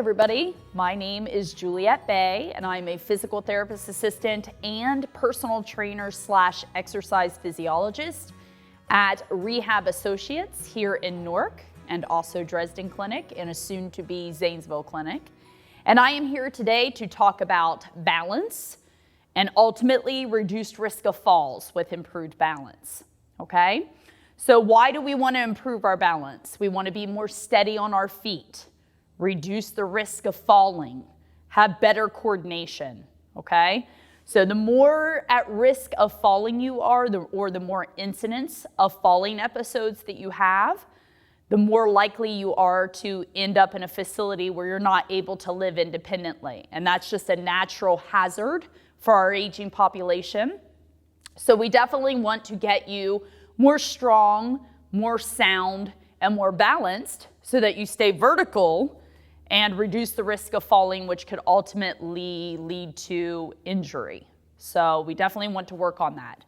everybody, my name is Juliet Bay and I'm a physical therapist assistant and personal trainer / exercise physiologist at Rehab Associates here in Newark and also Dresden Clinic and a soon to be Zanesville Clinic. And I am here today to talk about balance and ultimately reduced risk of falls with improved balance, okay? So why do we want to improve our balance? We want to be more steady on our feet, reduce the risk of falling, have better coordination, okay? So the more at risk of falling you are, or the more incidence of falling episodes that you have, the more likely you are to end up in a facility where you're not able to live independently. And that's just a natural hazard for our aging population. So we definitely want to get you more strong, more sound, and more balanced so that you stay vertical and reduce the risk of falling, which could ultimately lead to injury. So we definitely want to work on that.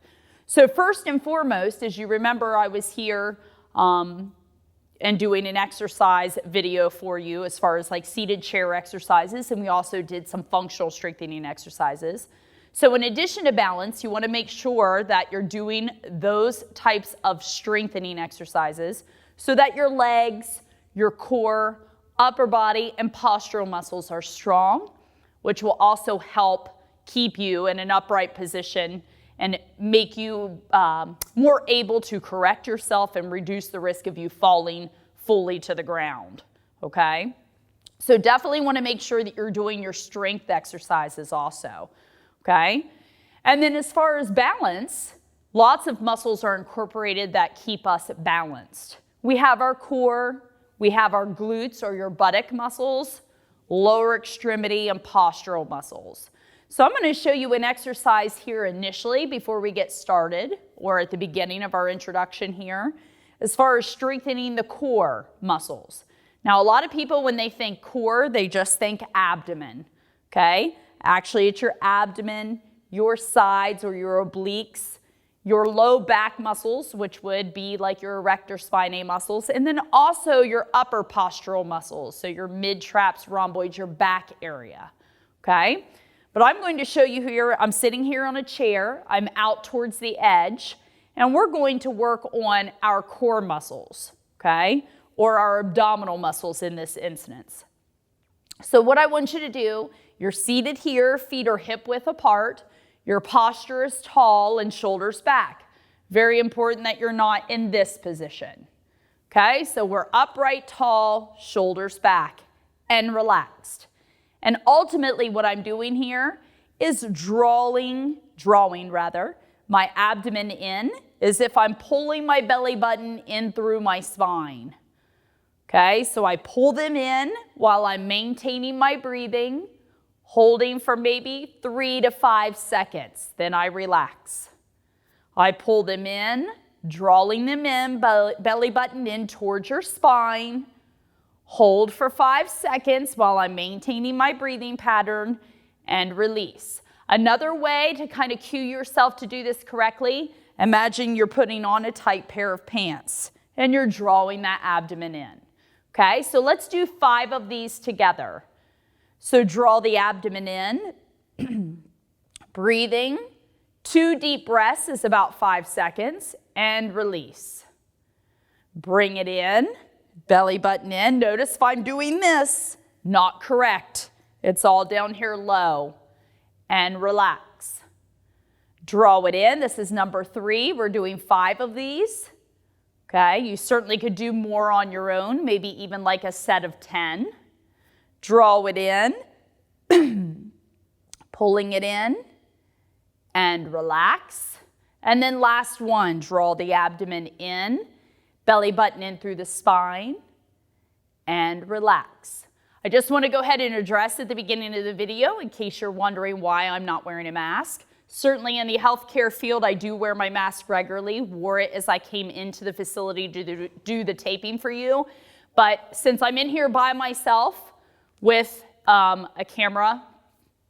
So first and foremost, as you remember, I was here and doing an exercise video for you as far as like seated chair exercises, and we also did some functional strengthening exercises. So in addition to balance, you want to make sure that you're doing those types of strengthening exercises so that your legs, your core, upper body, and postural muscles are strong, which will also help keep you in an upright position and make you more able to correct yourself and reduce the risk of you falling fully to the ground, okay? So definitely want to make sure that you're doing your strength exercises also, okay? And then as far as balance, lots of muscles are incorporated that keep us balanced. We have our core, we have our glutes or your buttock muscles, lower extremity and postural muscles. So I'm going to show you an exercise here initially before we get started, or at the beginning of our introduction here, as far as strengthening the core muscles. Now, a lot of people, when they think core, they just think abdomen, okay? Actually, it's your abdomen, your sides or your obliques, your low back muscles, which would be like your erector spinae muscles, and then also your upper postural muscles, so your mid-traps, rhomboids, your back area, okay? But I'm going to show you here, I'm sitting here on a chair, I'm out towards the edge, and we're going to work on our core muscles, okay? Or our abdominal muscles in this instance. So what I want you to do, you're seated here, feet are hip width apart, your posture is tall and shoulders back. Very important that you're not in this position, okay? So we're upright, tall, shoulders back, and relaxed. And ultimately what I'm doing here is drawing my abdomen in as if I'm pulling my belly button in through my spine. Okay, so I pull them in while I'm maintaining my breathing, holding for maybe 3 to 5 seconds. Then I relax. I pull them in, drawing them in, belly button in towards your spine. Hold for 5 seconds while I'm maintaining my breathing pattern and release. Another way to kind of cue yourself to do this correctly, imagine you're putting on a tight pair of pants and you're drawing that abdomen in. Okay, so let's do 5 of these together. So draw the abdomen in, breathing. 2 deep breaths is about 5 seconds, and release. Bring it in, belly button in. Notice if I'm doing this, not correct. It's all down here low, and relax. Draw it in. This is number 3. We're doing 5 of these. Okay, you certainly could do more on your own, maybe even like a set of 10. Draw it in, pulling it in, and relax. And then last one, draw the abdomen in, belly button in through the spine, and relax. I just want to go ahead and address at the beginning of the video, in case you're wondering why I'm not wearing a mask. Certainly in the healthcare field, I do wear my mask regularly, wore it as I came into the facility to do the taping for you. But since I'm in here by myself with a camera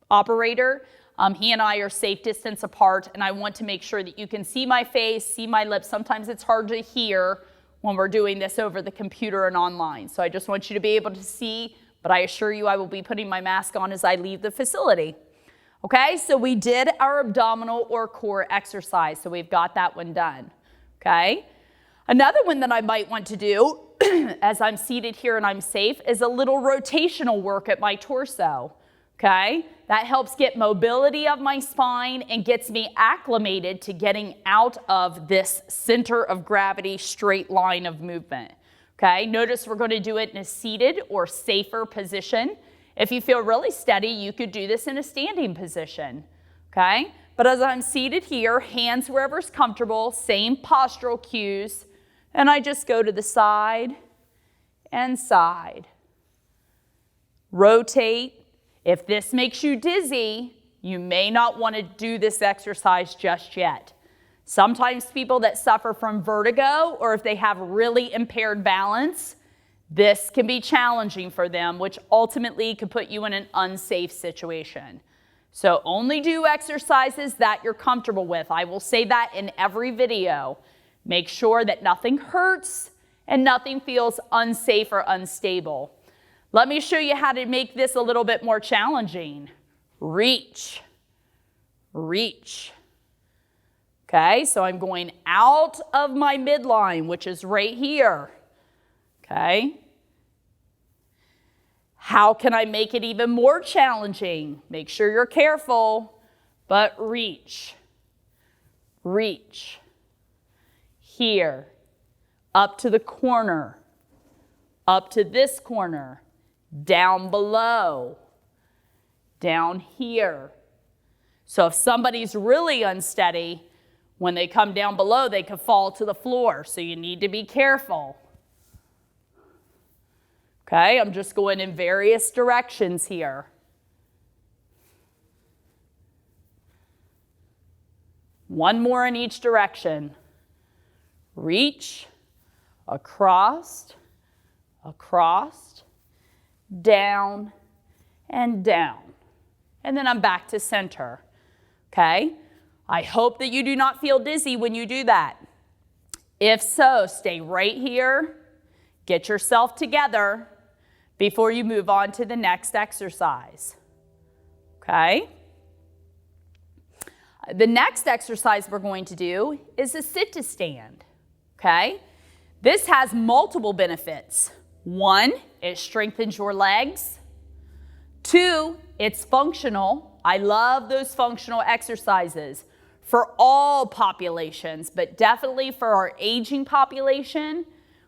operator, he and I are safe distance apart, and I want to make sure that you can see my face, see my lips. Sometimes it's hard to hear when we're doing this over the computer and online. So I just want you to be able to see but I assure you I will be putting my mask on as I leave the facility. Okay, so we did our abdominal or core exercise, so we've got that one done. Okay, another one that I might want to do as I'm seated here and I'm safe is a little rotational work at my torso. Okay, that helps get mobility of my spine and gets me acclimated to getting out of this center of gravity straight line of movement. Okay, notice we're going to do it in a seated or safer position. If you feel really steady, you could do this in a standing position. Okay, but as I'm seated here, hands wherever's comfortable, same postural cues, and I just go to the side and side. Rotate. If this makes you dizzy, you may not want to do this exercise just yet. Sometimes people that suffer from vertigo or if they have really impaired balance, this can be challenging for them, which ultimately could put you in an unsafe situation. So only do exercises that you're comfortable with. I will say that in every video. Make sure that nothing hurts and nothing feels unsafe or unstable. Let me show you how to make this a little bit more challenging. Reach, reach. Okay, so I'm going out of my midline, which is right here. Okay. How can I make it even more challenging? Make sure you're careful, but reach, reach. Here, up to the corner, up to this corner. Down below, down here. So if somebody's really unsteady, when they come down below, they could fall to the floor. So you need to be careful. Okay, I'm just going in various directions here. One more in each direction. Reach, across, across, down, and down. And then I'm back to center. Okay? I hope that you do not feel dizzy when you do that. If so, stay right here. Get yourself together before you move on to the next exercise. Okay? The next exercise we're going to do is a sit to stand. Okay? This has multiple benefits. 1, it strengthens your legs. 2, it's functional. I love those functional exercises for all populations, but definitely for our aging population,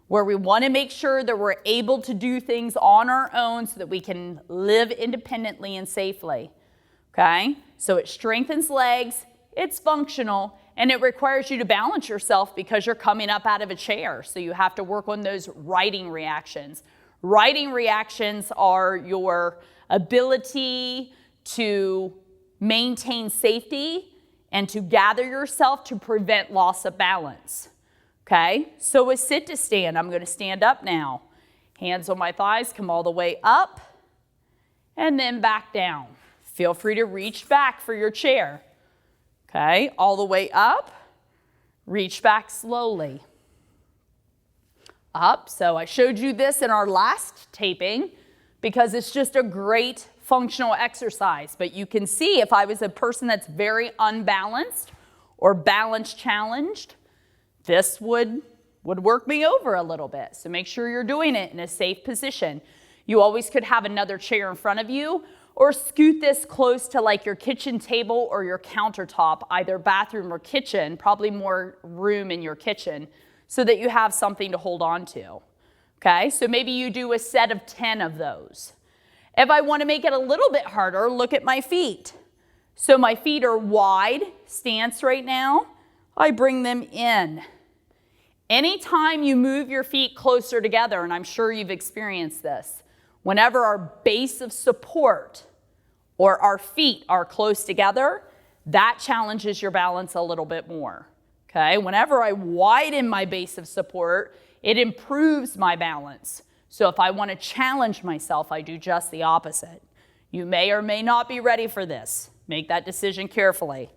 where we want to make sure that we're able to do things on our own so that we can live independently and safely. Okay? So it strengthens legs, it's functional, and it requires you to balance yourself because you're coming up out of a chair. So you have to work on those righting reactions. Righting reactions are your ability to maintain safety and to gather yourself to prevent loss of balance. Okay, so with sit to stand, I'm going to stand up now. Hands on my thighs, come all the way up and then back down. Feel free to reach back for your chair. Okay, all the way up, reach back slowly. Up, so I showed you this in our last taping because it's just a great functional exercise. But you can see if I was a person that's very unbalanced or balance challenged, this would work me over a little bit. So make sure you're doing it in a safe position. You always could have another chair in front of you or scoot this close to like your kitchen table or your countertop, either bathroom or kitchen, probably more room in your kitchen, so that you have something to hold on to. Okay, so maybe you do a set of 10 of those. If I want to make it a little bit harder, look at my feet. So my feet are wide stance right now. I bring them in. Anytime you move your feet closer together, and I'm sure you've experienced this, whenever our base of support or our feet are close together, that challenges your balance a little bit more. Okay, whenever I widen my base of support, it improves my balance. So if I want to challenge myself, I do just the opposite. You may or may not be ready for this. Make that decision carefully.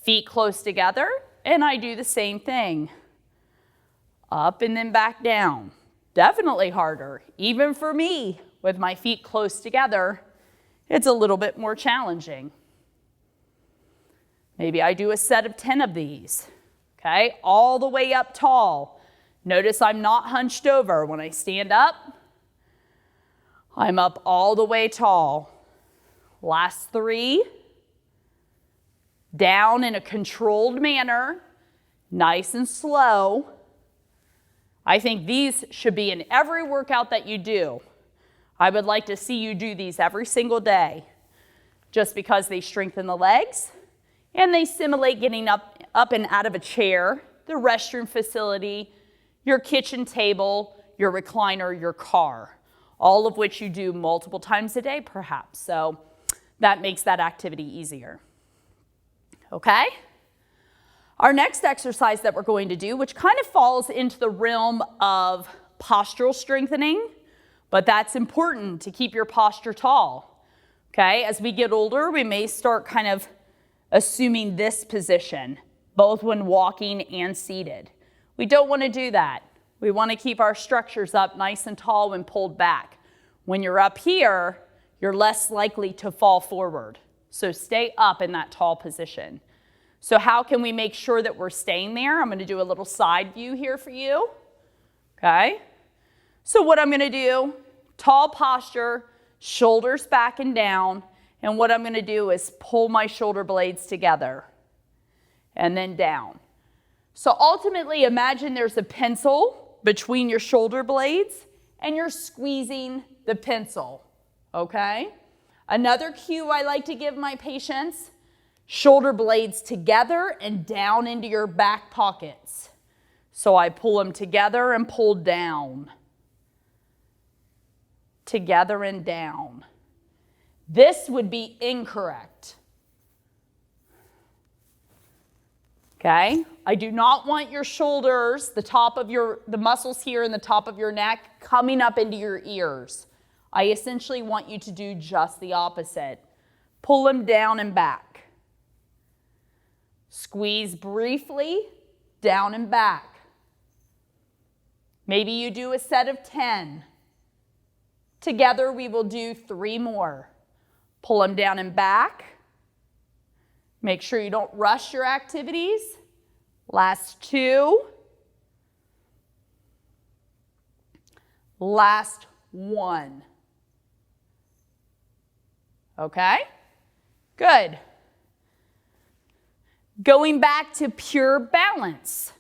Feet close together, and I do the same thing. Up and then back down. Definitely harder, even for me, with my feet close together, it's a little bit more challenging. Maybe I do a set of 10 of these, okay? All the way up tall. Notice I'm not hunched over. When I stand up, I'm up all the way tall. Last 3. Down in a controlled manner, nice and slow. I think these should be in every workout that you do. I would like to see you do these every single day, just because they strengthen the legs and they simulate getting up and out of a chair, the restroom facility, your kitchen table, your recliner, your car, all of which you do multiple times a day perhaps. So that makes that activity easier. Okay? Our next exercise that we're going to do, which kind of falls into the realm of postural strengthening, but that's important to keep your posture tall. Okay? As we get older, we may start kind of assuming this position, both when walking and seated. We don't want to do that. We want to keep our structures up nice and tall when pulled back. When you're up here, you're less likely to fall forward. So stay up in that tall position. So how can we make sure that we're staying there? I'm going to do a little side view here for you. Okay? So what I'm going to do, tall posture, shoulders back and down, and what I'm going to do is pull my shoulder blades together and then down. So ultimately, imagine there's a pencil between your shoulder blades and you're squeezing the pencil, okay? Another cue I like to give my patients, shoulder blades together and down into your back pockets. So I pull them together and pull down. Together and down. This would be incorrect. Okay? I do not want your shoulders, the muscles here in the top of your neck coming up into your ears. I essentially want you to do just the opposite. Pull them down and back. Squeeze briefly, down and back. Maybe you do a set of 10. Together we will do 3 more. Pull them down and back. Make sure you don't rush your activities. Last 2. Last 1. Okay? Good. Going back to pure balance.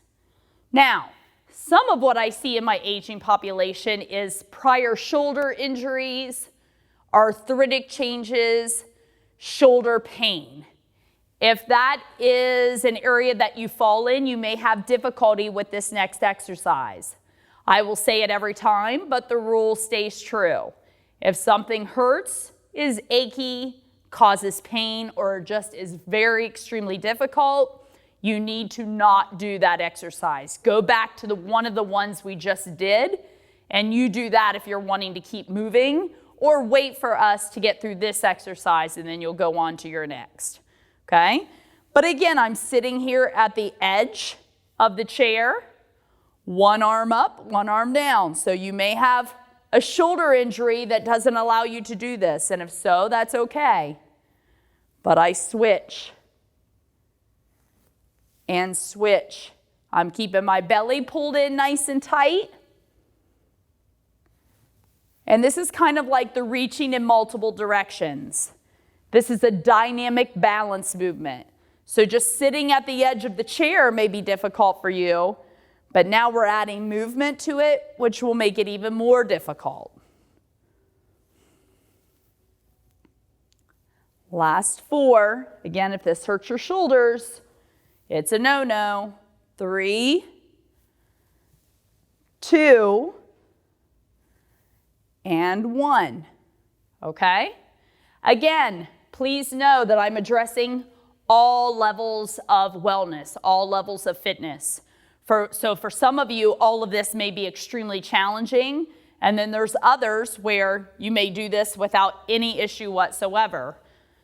Now, some of what I see in my aging population is prior shoulder injuries, arthritic changes, shoulder pain. If that is an area that you fall in, you may have difficulty with this next exercise. I will say it every time, but the rule stays true. If something hurts, is achy, causes pain, or just is very extremely difficult, you need to not do that exercise. Go back to one of the ones we just did, and you do that if you're wanting to keep moving, or wait for us to get through this exercise and then you'll go on to your next. Okay? But again, I'm sitting here at the edge of the chair, one arm up, one arm down. So you may have a shoulder injury that doesn't allow you to do this, and if so, that's okay. But I switch and switch. I'm keeping my belly pulled in nice and tight. And this is kind of like the reaching in multiple directions. This is a dynamic balance movement. So just sitting at the edge of the chair may be difficult for you, but now we're adding movement to it, which will make it even more difficult. Last 4. Again, if this hurts your shoulders, it's a no-no. 3, 2, and 1. Okay? Again, please know that I'm addressing all levels of wellness, all levels of fitness. So for some of you, all of this may be extremely challenging, and then there's others where you may do this without any issue whatsoever.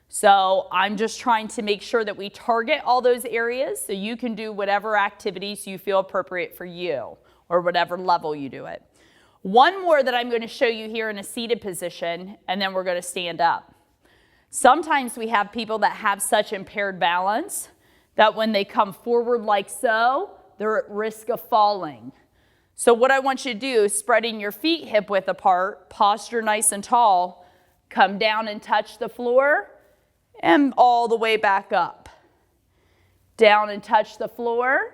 So I'm just trying to make sure that we target all those areas so you can do whatever activities you feel appropriate for you or whatever level you do it. One more that I'm going to show you here in a seated position, and then we're going to stand up. Sometimes we have people that have such impaired balance that when they come forward like so, they're at risk of falling. So what I want you to do is spreading your feet hip width apart, posture nice and tall, come down and touch the floor, and all the way back up. Down and touch the floor,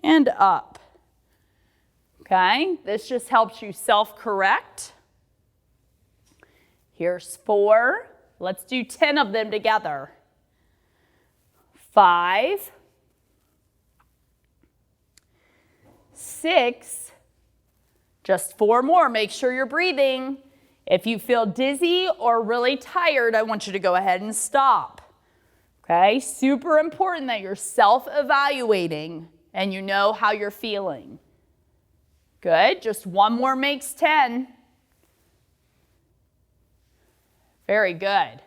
and up. Okay, this just helps you self-correct. Here's 4. Let's do 10 of them together. 5, 6, just 4 more. Make sure you're breathing. If you feel dizzy or really tired, I want you to go ahead and stop. Okay, super important that you're self-evaluating and you know how you're feeling. Good, just 1 more makes 10. Very good.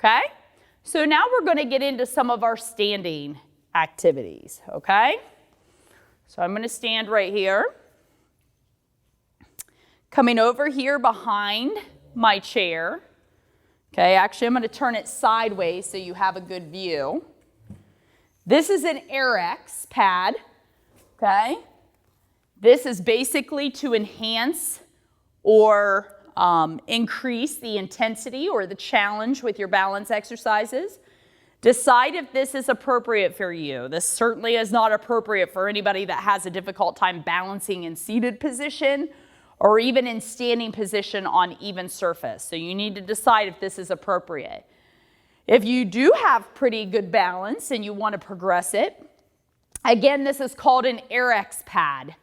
Okay, so now we're going to get into some of our standing activities, okay? So I'm going to stand right here. Coming over here behind my chair. Okay, actually I'm going to turn it sideways so you have a good view. This is an AirX pad, okay? This is basically to enhance or increase the intensity or the challenge with your balance exercises. Decide if this is appropriate for you. This certainly is not appropriate for anybody that has a difficult time balancing in seated position or even in standing position on even surface. So you need to decide if this is appropriate. If you do have pretty good balance and you want to progress it, again, this is called an AirX pad.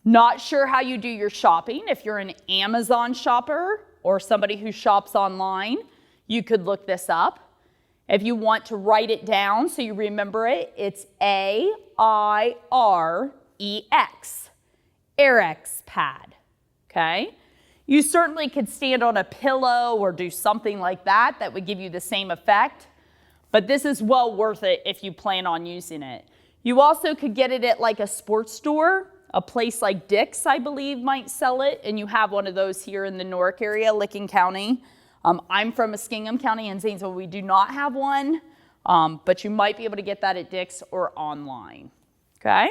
Not sure how you do your shopping. If you're an Amazon shopper or somebody who shops online, you could look this up. If you want to write it down so you remember it, it's AIREX, AirX pad, okay? You certainly could stand on a pillow or do something like that that would give you the same effect, but this is well worth it if you plan on using it. You also could get it at like a sports store. A place like Dick's, I believe, might sell it, and you have one of those here in the Newark area, Licking County. I'm from Muskingum County in Zanesville. We do not have one, but you might be able to get that at Dick's or online, okay?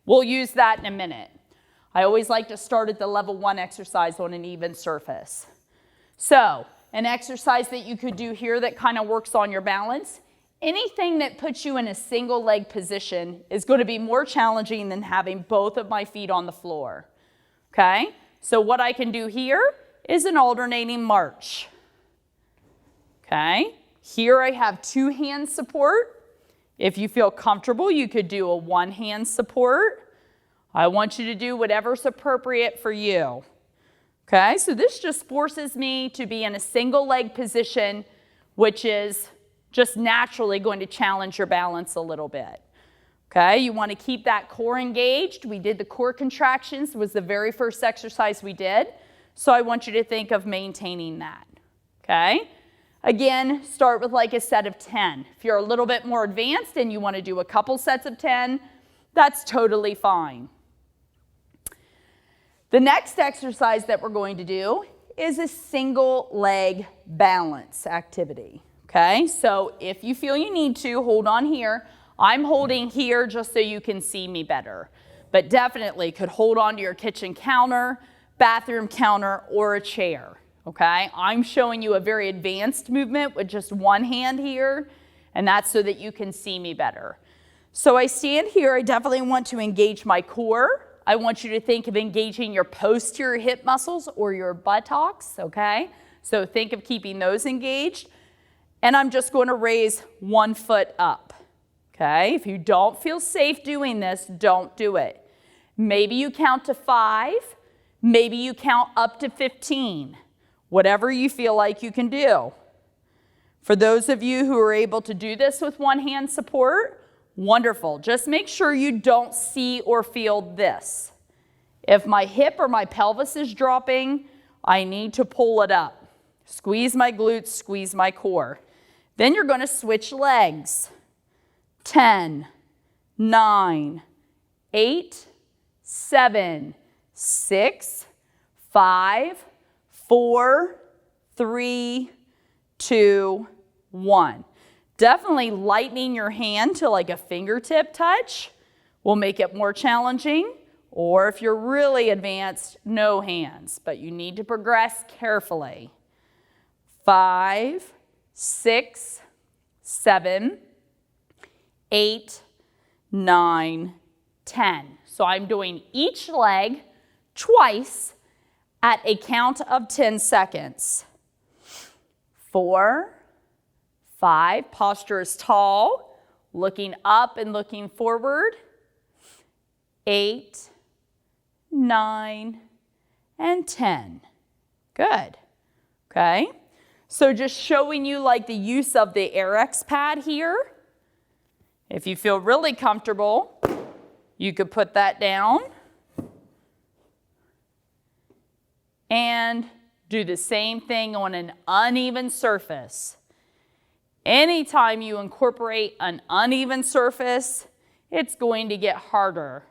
We'll use that in a minute. I always like to start at the level 1 exercise on an even surface. So, an exercise that you could do here that kind of works on your balance. Anything that puts you in a single leg position is going to be more challenging than having both of my feet on the floor, okay? So what I can do here is an alternating march, okay? Here I have 2-hand support. If you feel comfortable, you could do a 1-hand support. I want you to do whatever's appropriate for you, okay? So this just forces me to be in a single leg position, which is just naturally going to challenge your balance a little bit. Okay, you want to keep that core engaged. We did the core contractions, was the very first exercise we did. So I want you to think of maintaining that. Okay, again, start with like a set of 10. If you're a little bit more advanced and you want to do a couple sets of 10, that's totally fine. The next exercise that we're going to do is a single leg balance activity. Okay, so if you feel you need to, hold on here. I'm holding here just so you can see me better, but definitely could hold on to your kitchen counter, bathroom counter, or a chair. Okay, I'm showing you a very advanced movement with just 1 hand here, and that's so that you can see me better. So I stand here. I definitely want to engage my core. I want you to think of engaging your posterior hip muscles or your buttocks, okay? So think of keeping those engaged. And I'm just going to raise 1 foot up, okay? If you don't feel safe doing this, don't do it. Maybe you count to 5. Maybe you count up to 15. Whatever you feel like you can do. For those of you who are able to do this with 1-hand support, wonderful. Just make sure you don't see or feel this. If my hip or my pelvis is dropping, I need to pull it up. Squeeze my glutes, squeeze my core. Then you're going to switch legs. 10, 9, 8, 7, 6, 5, 4, 3, 2, 1. Definitely lightening your hand to like a fingertip touch will make it more challenging. Or if you're really advanced, no hands, but you need to progress carefully. 5, 6, 7, 8, 9, 10. So I'm doing each leg twice at a count of 10 seconds. 4, 5, posture is tall, looking up and looking forward. 8, 9, and 10. Good. Okay. So just showing you like the use of the RX pad here. If you feel really comfortable, you could put that down and do the same thing on an uneven surface. Anytime you incorporate an uneven surface, it's going to get harder.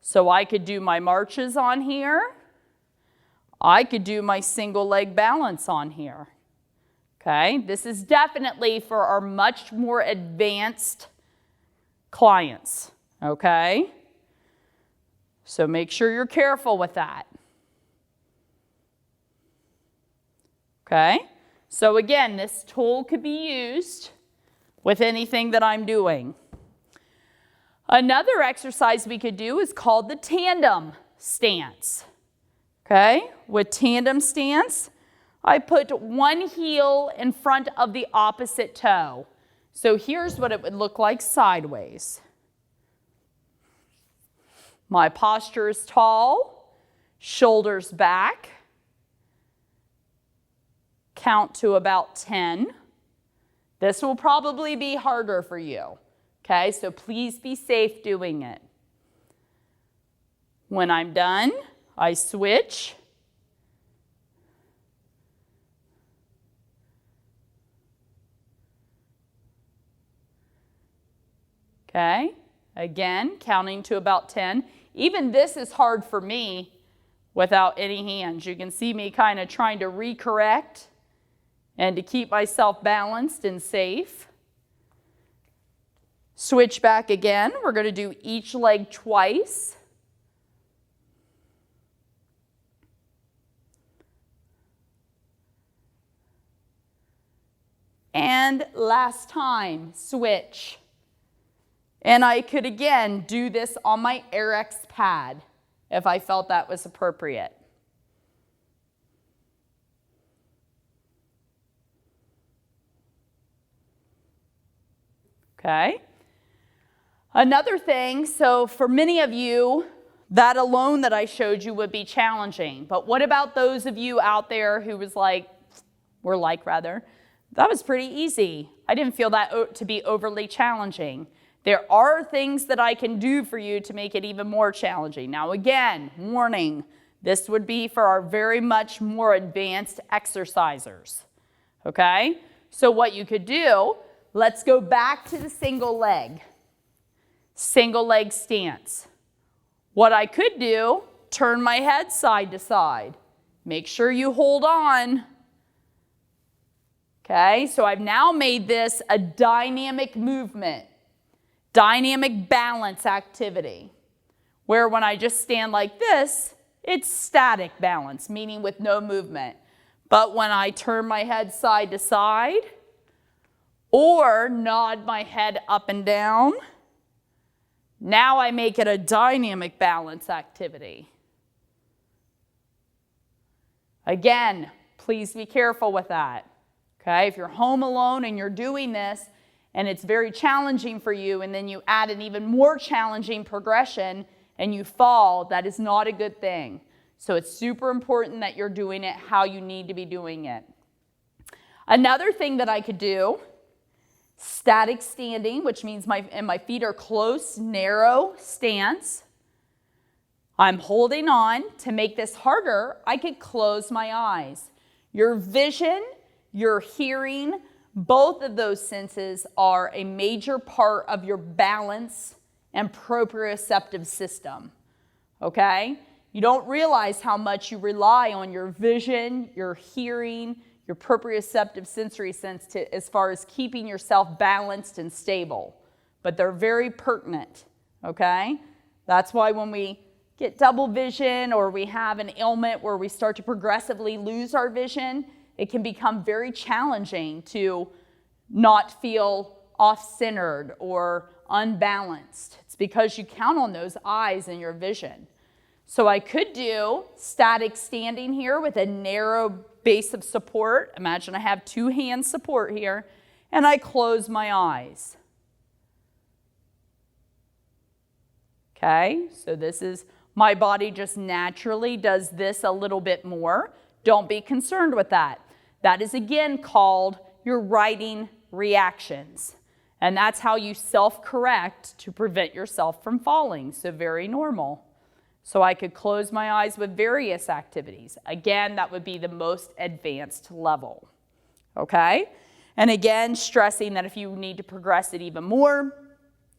So I could do my marches on here. I could do my single leg balance on here. Okay, this is definitely for our much more advanced clients. Okay, so make sure you're careful with that. Okay, so again, this tool could be used with anything that I'm doing. Another exercise we could do is called the Tandem Stance. Okay, with Tandem Stance, I put one heel in front of the opposite toe. So here's what it would look like sideways. My posture is tall, shoulders back. Count to about 10. This will probably be harder for you. Okay, so please be safe doing it. When I'm done, I switch. Okay, again, counting to about 10. Even this is hard for me without any hands. You can see me kind of trying to recorrect and to keep myself balanced and safe. Switch back again. We're going to do each leg twice. And last time, switch. And I could again do this on my RX pad if I felt that was appropriate. Okay. Another thing, so for many of you, that alone that I showed you would be challenging. But what about those of you out there who was like, that was pretty easy. I didn't feel that to be overly challenging. There are things that I can do for you to make it even more challenging. Now again, warning, this would be for our very much more advanced exercisers. Okay? So what you could do, let's go back to the single leg. Single leg stance. What I could do, turn my head side to side. Make sure you hold on. Okay, so I've now made this a dynamic movement, dynamic balance activity, where when I just stand like this, it's static balance, meaning with no movement. But when I turn my head side to side, or nod my head up and down, now I make it a dynamic balance activity. Again, please be careful with that. Okay, if you're home alone and you're doing this and it's very challenging for you, and then you add an even more challenging progression and you fall, that is not a good thing. So it's super important that you're doing it how you need to be doing it. Another thing that I could do, static standing, which means my feet are close, narrow stance. I'm holding on. To make this harder, I could close my eyes. Your vision, your hearing, both of those senses are a major part of your balance and proprioceptive system. Okay? You don't realize how much you rely on your vision, your hearing, your proprioceptive sensory sense as far as keeping yourself balanced and stable. But they're very pertinent, okay? That's why when we get double vision or we have an ailment where we start to progressively lose our vision, it can become very challenging to not feel off-centered or unbalanced. It's because you count on those eyes and your vision. So I could do static standing here with a narrow base of support. Imagine I have 2 hand support here, and I close my eyes. Okay, so this is, my body just naturally does this a little bit more. Don't be concerned with that. That is again called your writing reactions. And that's how you self-correct to prevent yourself from falling. So very normal. So I could close my eyes with various activities. Again, that would be the most advanced level. Okay? And again, stressing that if you need to progress it even more,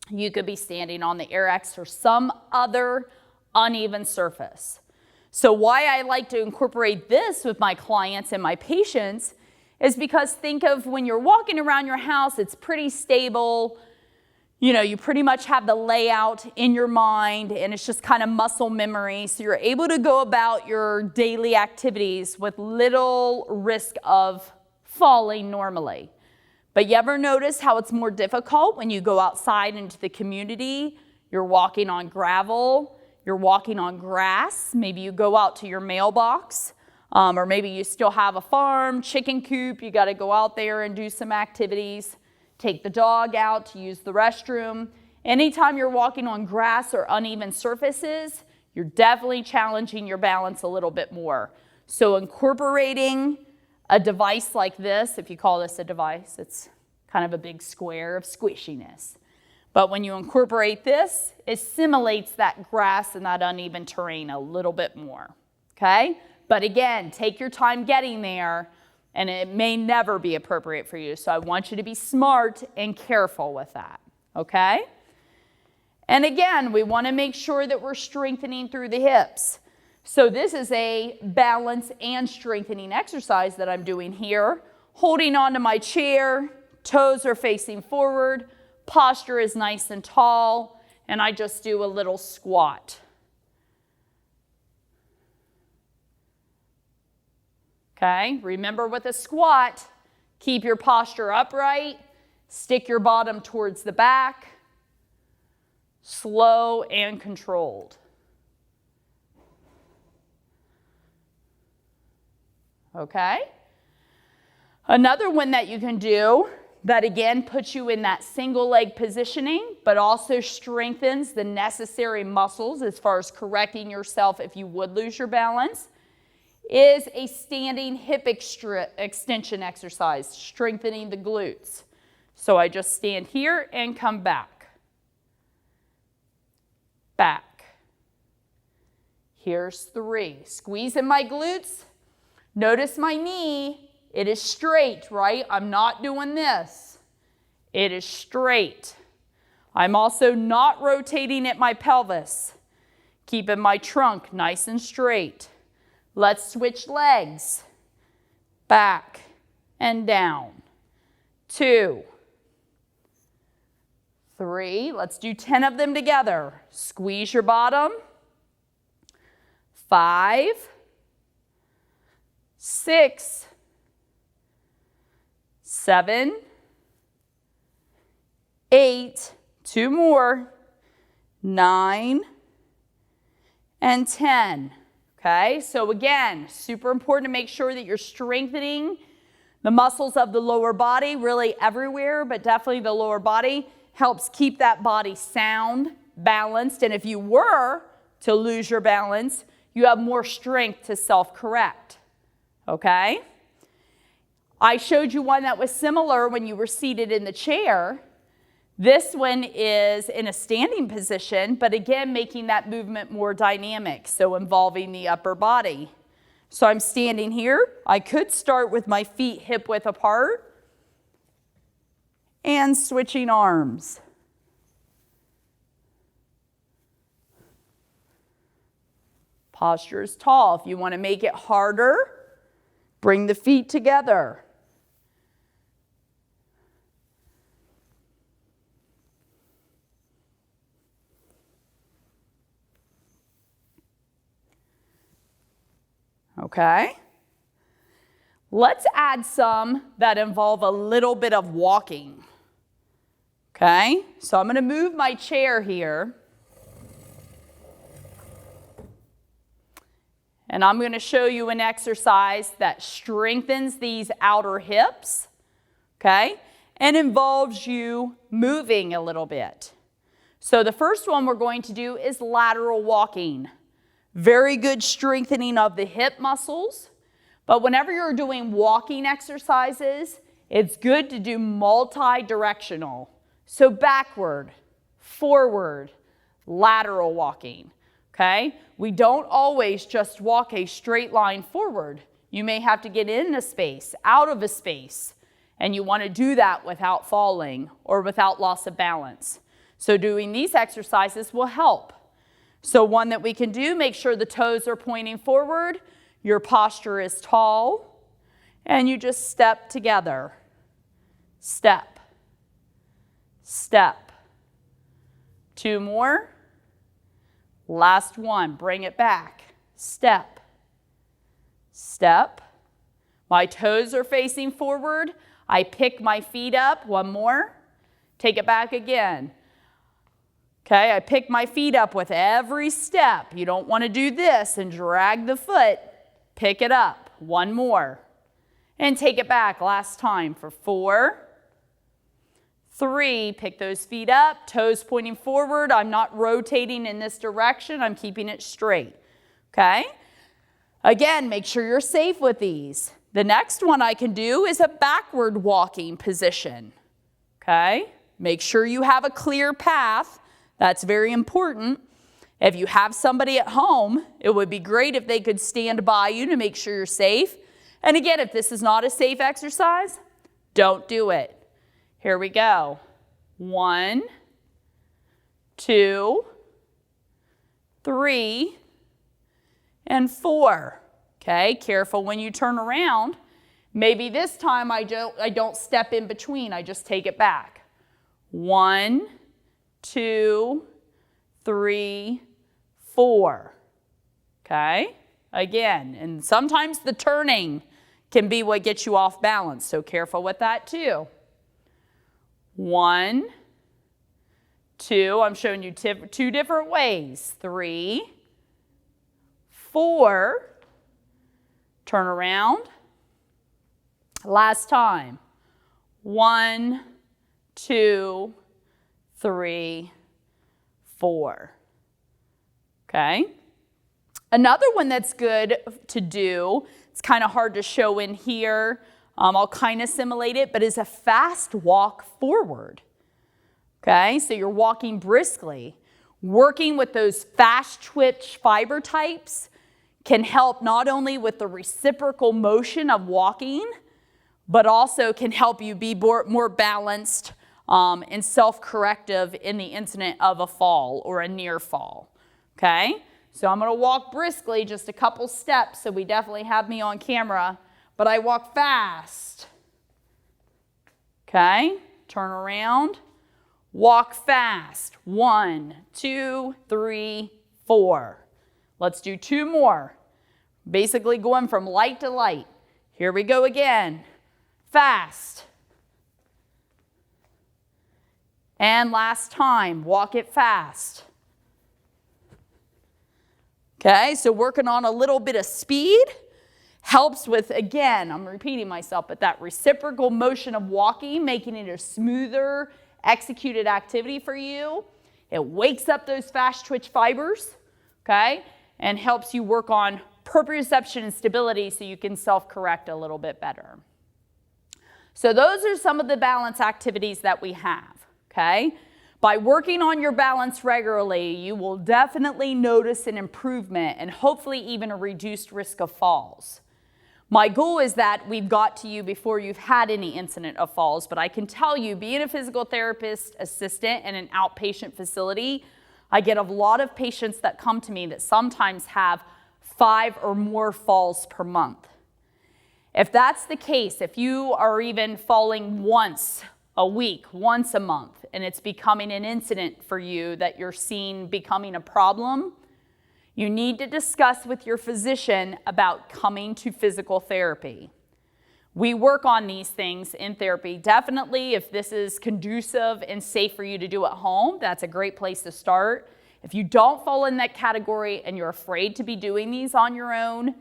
you could be standing on the Air-X or some other uneven surface. So why I like to incorporate this with my clients and my patients is because think of when you're walking around your house, it's pretty stable. You know, you pretty much have the layout in your mind and it's just kind of muscle memory. So you're able to go about your daily activities with little risk of falling normally. But you ever notice how it's more difficult when you go outside into the community? You're walking on gravel, you're walking on grass, maybe you go out to your mailbox, or maybe you still have a farm, chicken coop, you got to go out there and do some activities. Take the dog out to use the restroom. Anytime you're walking on grass or uneven surfaces, you're definitely challenging your balance a little bit more. So incorporating a device like this, if you call this a device, it's kind of a big square of squishiness. But when you incorporate this, it simulates that grass and that uneven terrain a little bit more, okay? But again, take your time getting there, and it may never be appropriate for you. So I want you to be smart and careful with that, okay? And again, we want to make sure that we're strengthening through the hips. So this is a balance and strengthening exercise that I'm doing here. Holding onto my chair, toes are facing forward, posture is nice and tall, and I just do a little squat. Okay, remember with a squat, keep your posture upright, stick your bottom towards the back, slow and controlled. Okay? Another one that you can do that again puts you in that single leg positioning, but also strengthens the necessary muscles as far as correcting yourself if you would lose your balance, is a standing hip extension exercise, strengthening the glutes. So I just stand here and come back. Back. Here's 3. Squeezing my glutes. Notice my knee. It is straight, right? I'm not doing this. It is straight. I'm also not rotating at my pelvis. Keeping my trunk nice and straight. Let's switch legs. Back and down. 2, 3. Let's do 10 of them together. Squeeze your bottom. 5, 6, 7, 8, 2 more, 9, and 10. Okay, so again, super important to make sure that you're strengthening the muscles of the lower body, really everywhere, but definitely the lower body helps keep that body sound, balanced, and if you were to lose your balance, you have more strength to self-correct. Okay? I showed you one that was similar when you were seated in the chair. This one is in a standing position, but again, making that movement more dynamic, so involving the upper body. So I'm standing here. I could start with my feet hip width apart and switching arms. Posture is tall. If you want to make it harder, bring the feet together. Okay. Let's add some that involve a little bit of walking. Okay, so I'm going to move my chair here. And I'm going to show you an exercise that strengthens these outer hips, okay, and involves you moving a little bit. So the first one we're going to do is lateral walking. Very good strengthening of the hip muscles. But whenever you're doing walking exercises, it's good to do multi-directional. So backward, forward, lateral walking. Okay? We don't always just walk a straight line forward. You may have to get in a space, out of a space, and you want to do that without falling or without loss of balance. So doing these exercises will help. So one that we can do, make sure the toes are pointing forward, your posture is tall, and you just step together. Step, step. 2 more. Last one, bring it back. Step, step. My toes are facing forward. I pick my feet up. 1 more. Take it back again. Okay, I pick my feet up with every step. You don't want to do this and drag the foot. Pick it up. 1 more. And take it back. Last time for 4, 3. Pick those feet up. Toes pointing forward. I'm not rotating in this direction. I'm keeping it straight. Okay? Again, make sure you're safe with these. The next one I can do is a backward walking position. Okay? Make sure you have a clear path. That's very important. If you have somebody at home, it would be great if they could stand by you to make sure you're safe. And again, if this is not a safe exercise, don't do it. Here we go. 1, 2, 3, and 4. Okay, careful when you turn around. Maybe this time I don't step in between, I just take it back. 1, 2, 3, 4. Okay, again, and sometimes the turning can be what gets you off balance, so careful with that too. 1, 2, I'm showing you 2 different ways. 3, 4, turn around. Last time. 1, 2, 3, 4. Okay? Another one that's good to do, it's kind of hard to show in here, I'll kind of simulate it, but is a fast walk forward. Okay, so you're walking briskly. Working with those fast twitch fiber types can help not only with the reciprocal motion of walking, but also can help you be more balanced and self-corrective in the incident of a fall or a near fall. Okay, so I'm going to walk briskly, just a couple steps, so we definitely have me on camera, but I walk fast. Okay, turn around, walk fast. 1, 2, 3, 4. Let's do 2 more. Basically going from light to light. Here we go again. Fast. And last time, walk it fast. Okay, so working on a little bit of speed helps with, again, I'm repeating myself, but that reciprocal motion of walking, making it a smoother executed activity for you. It wakes up those fast twitch fibers, okay, and helps you work on proprioception and stability so you can self-correct a little bit better. So those are some of the balance activities that we have, okay? By working on your balance regularly, you will definitely notice an improvement and hopefully even a reduced risk of falls. My goal is that we've got to you before you've had any incident of falls, but I can tell you, being a physical therapist assistant in an outpatient facility, I get a lot of patients that come to me that sometimes have 5 or more falls per month. If that's the case, if you are even falling once a week, once a month, and it's becoming an incident for you that you're seeing becoming a problem, you need to discuss with your physician about coming to physical therapy. We work on these things in therapy. Definitely, if this is conducive and safe for you to do at home, that's a great place to start. If you don't fall in that category and you're afraid to be doing these on your own,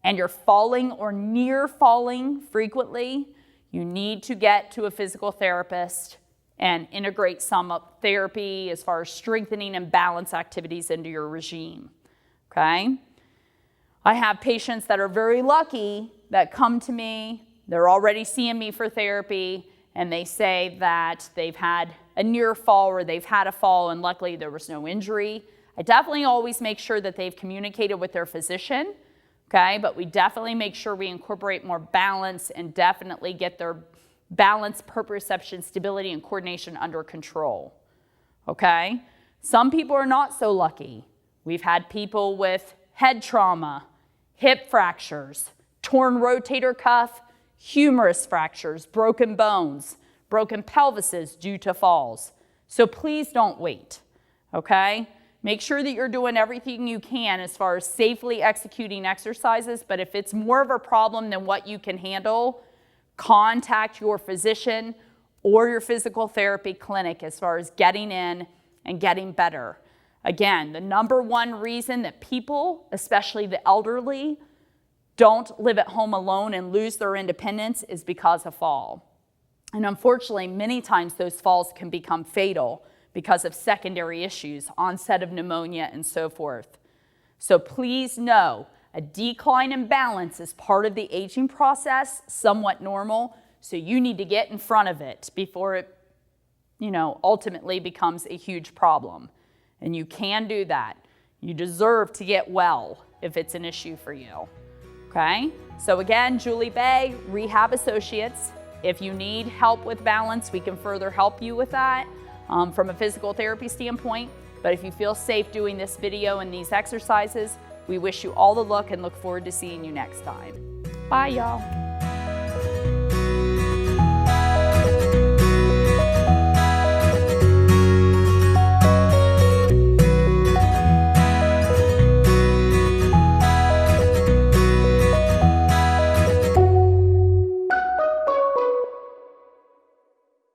and you're falling or near falling frequently, you need to get to a physical therapist and integrate some therapy as far as strengthening and balance activities into your regime, okay? I have patients that are very lucky that come to me, they're already seeing me for therapy, and they say that they've had a near fall or they've had a fall and luckily there was no injury. I definitely always make sure that they've communicated with their physician, okay? But we definitely make sure we incorporate more balance and definitely get their balance, proprioception, stability, and coordination under control, okay? Some people are not so lucky. We've had people with head trauma, hip fractures, torn rotator cuff, humerus fractures, broken bones, broken pelvises due to falls. So please don't wait, okay? Make sure that you're doing everything you can as far as safely executing exercises, but if it's more of a problem than what you can handle, contact your physician or your physical therapy clinic as far as getting in and getting better. Again, the number one reason that people, especially the elderly, don't live at home alone and lose their independence is because of fall. And unfortunately, many times those falls can become fatal because of secondary issues, onset of pneumonia, and so forth. So please know, a decline in balance is part of the aging process, somewhat normal, so you need to get in front of it before it, ultimately becomes a huge problem. And you can do that. You deserve to get well if it's an issue for you, okay? So again, Julie Bay, Rehab Associates. If you need help with balance, we can further help you with that. From a physical therapy standpoint, but if you feel safe doing this video and these exercises, we wish you all the luck and look forward to seeing you next time. Bye, y'all.